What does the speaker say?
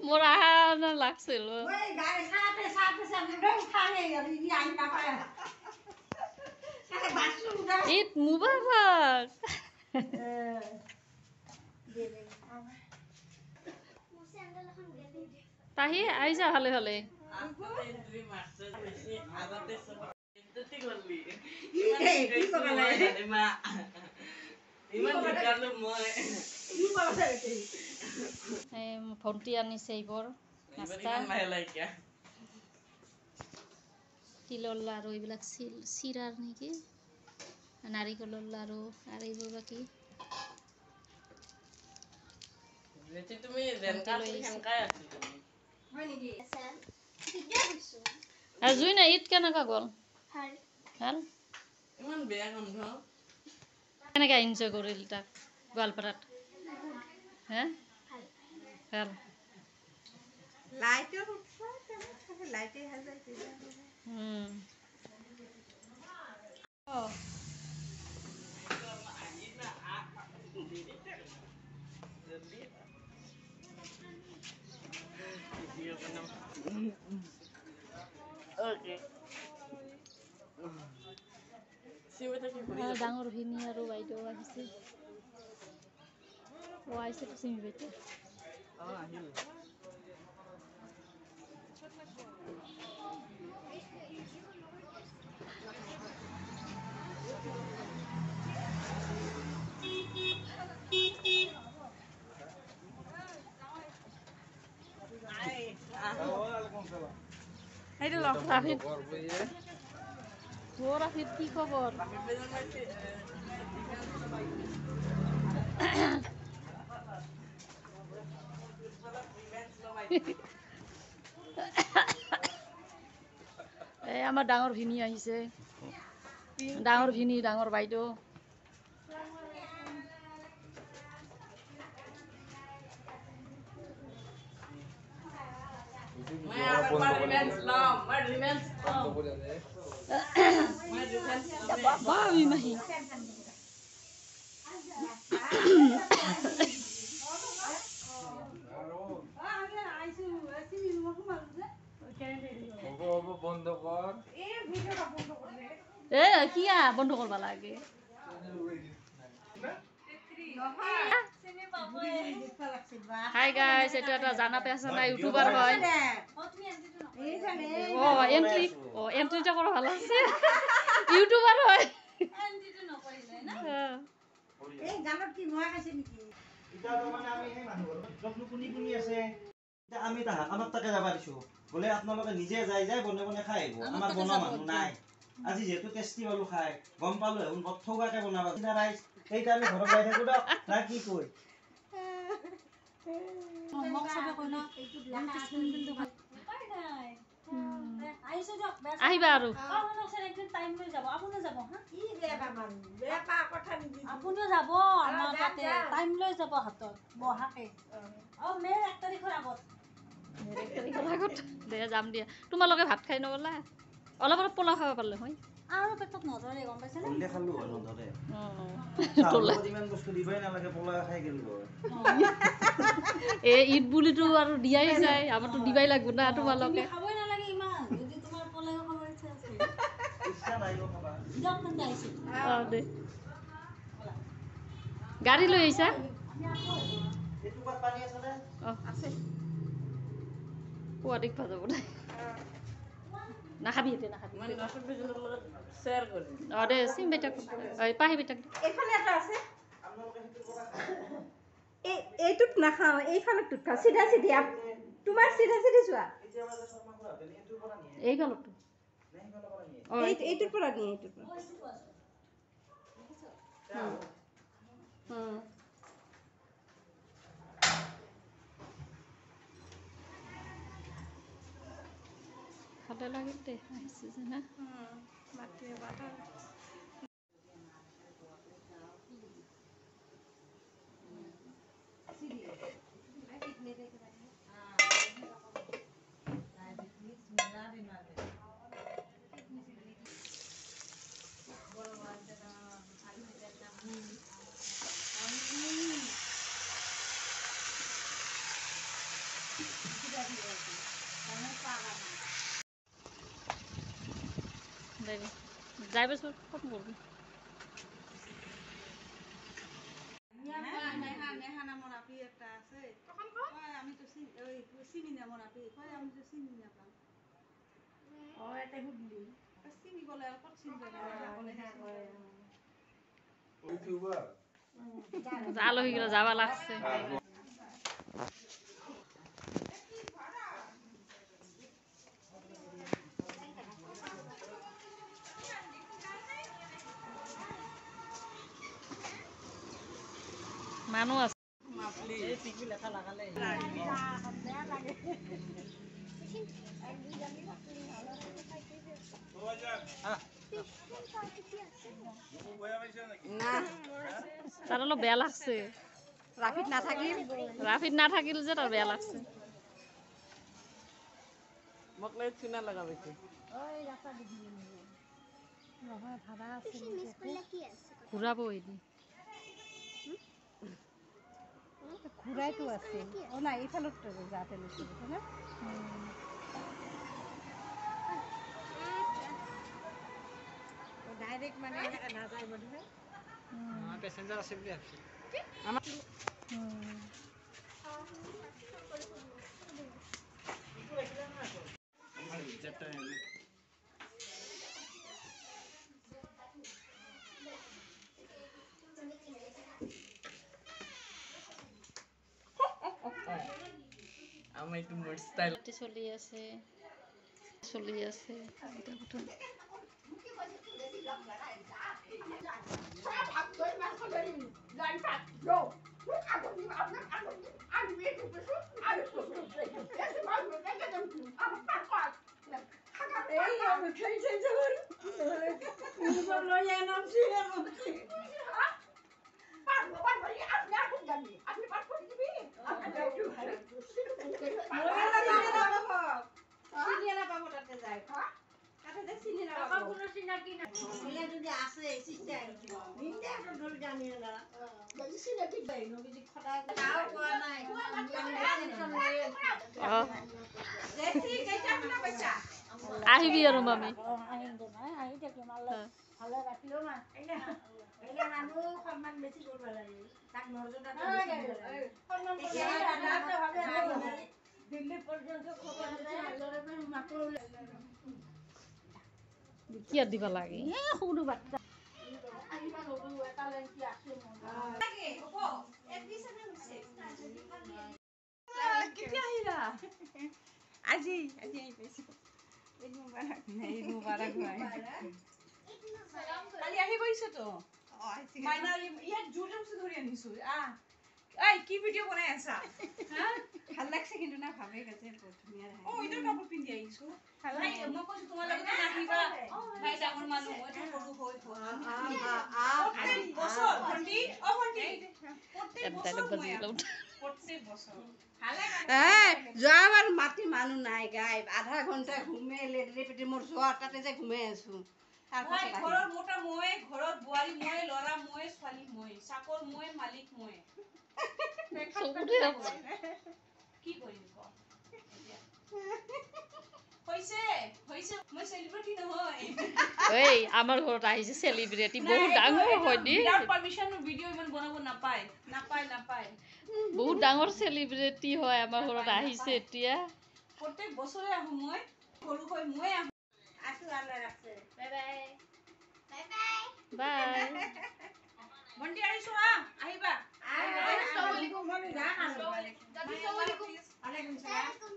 মোৰ আহা লাগছিল ঈদ মুবাৰক তাহি আইসা ভালে ভালে ভণ্টি আনিছে এইবোৰ নাস্তা তিলৰ লাৰু এইবিলাক চিৰাৰ নেকি নাৰিকলৰ লাৰু আৰু এইবোৰ বাকী জুই নাই ঈদ কেনেকুৱা গ'ল ভাল কেনেকৈ এনজয় কৰিল তাক গোৱালপাৰাত হে ভাল ডাঙৰ ভিনি আৰু বাইদেউ আহিছে আহিছেতো চিমি বাইদেউ রাফিদ কি খবর এই আমার ডাঙর ভিনি আহিছে ডাঙর ভিনি ডাঙর বাইদেউ Babi mahi. Kia বন্ধ করবা লাগে হাই গাইস এটা একটা জানা পেছানা ইউটিউবার হয় এন্ট্রিটা করা ভালো আছে ইউটিউবার হয় এন্ট্রিটা নকৰিলে না এই গানত কি মই আছে নেকি এটা তো মানে আমি এই মানুহ যখন কোনি কোনি আছে এটা আমি তা কামত টাকা যাবা দিছো বলে আপোনালোকে নিজে যাই যাই বনে বনে খাই আহিব আমাৰ বনা মানুহ নাই আজি যেহেতু টেস্টি পালো খাই গম পালো এখন বথৌগাকে বনাবা কিনা ৰাইজ এইটা আমি ঘৰত যাই থাকো না কি কই মোক সবে কই না এইটো লেখা আছে কিন্তু পাই নাই আইছো যাক আহিবা আৰু আপুনো সে একদিন টাইম লৈ যাব আপুনো যাব হা কি বেবা মান বেপা কথা নি আপুনো যাব আমাৰ তাতে টাইম লৈ যাব হাতত বহাকে মে 1 তাৰিখৰ আগত মে 1 তাৰিখৰ আগত দে যাম দিয়া তোমালোকে ভাত খাই নগলা অলপ অলপ পোলাও খাব পাৰিলে হয় আৰু পেটত নধৰে গম পাইছানে বলে খালো নধৰে তোলা ইমান বস্তু দিবই নালাগে পোলাও খাই গেল এ ঈদ বুলিটো আৰু দিয়াই যায় আমাৰটো দিবাই লাগব না তোমালোকে খাবই নালাগে ইমান যদি তোমাৰ পোলাও খাবৰ ইচ্ছা আছে ইচ্ছা নাই খাবা যাম না আইছো দে গাড়ী লৈ আইছা আমি আকৌ এটু পাত পানী আছে না আছে কোৱাদিক পাজাব না নাখাবি এতিয়া নাখাবি মানে নাখাবি বিজনৰ লগত শেয়াৰ কৰি দে সিম বেটা পাহি বেটা এখানে এটা আছে আপোনালোকে হেতু কৰা এইটুত নাখাও এইখানটুত খা সিধা সিধি তোমাৰ সিধা সিধি চোৱা এতিয়া আমৰা শৰ্মা কৰা দেনি এটুৰ পৰা নিয়ে এই গালটো নাই গাল পৰা নিয়ে এইটুৰ পৰা নিয়ে এইটুৰ পৰা ভালো লাগে দে আহিছে না মাটিয়ে বাটা যাই বছৰ ফোন কৰবি নেহা নামৰ আপি এটা আছে আমি তো চিনি নামৰ আপি কয় আমি তো চিনি নাপাওঁ এটা সুধিলি চিনি গ'লে আৰু ক'ত চিনি আলহী গেলে যাবা লাগছে মানুহ আছে তাৰ অলপ বেয়া লাগছে ৰাফিদ নাথাকিল যে তাৰ বেয়া লাগছে ঘূৰাব এদিন ঘূৰাইতো আছে নাই এইফালত যাতে লৈছে না ডাইৰেক্ট মানে নাযায় বোধহয় পেচেঞ্জাৰ আছে বুলি ভাবিছোঁ চলি আছে আহিবি আৰু মামি কি আৰ দিবা লাগে সৰু বাচ্চা আজি আহি পাইছো ঈদ মুবাৰক কালি আহি গৈছো তো মাইনা ইয়াত জুলমছ ধৰি আনিছো কি ভিডিঅ' বনাই আছা ভাল লাগছে কিন্তু না ভাবে গেছে বহুত ধুনীয়া ইদাৰ কাপোৰ পিন্ধি আহিছো মই কৈছো তোমাৰ লগত নাহিবা ভাই ডাঙৰ মানুহ মই তো সৰু হৈ প্ৰত্যেক বছৰ ভণ্টি প্ৰত্যেক বছৰ যোৱাবাৰ মাতি মানুহ নাই গাই আধা ঘণ্টা ঘুমে লেডি পেটি মোৰ যোৱা তাতে যে ঘুমাই আছো ঘৰৰ মোটা মই ঘৰত বোৱাৰী মই ল'ৰা মই ছোৱালী মই চাকৰ মই মালিক মই কি কৰিম মই সেলিব্ৰিটি নহয় এই আমাৰ ঘৰত আহিছে সেলিব্ৰিটি বহুত ডাঙৰ হয় নি বিদাউট পাৰমিশন ভিডিও ইমান বনাব নাপায় বহুত ডাঙৰ সেলিব্ৰিটি হয় আমাৰ ঘৰত আহিছে এতিয়া প্ৰত্যেক বছৰে আহো মই সৰু হৈ মই আহো আছো আল্লাহ ৰাখছে বাই বাই মন্ডি আহিছো আহিবা আসসালামু আলাইকুম মই যাম আলাইকুম সালাম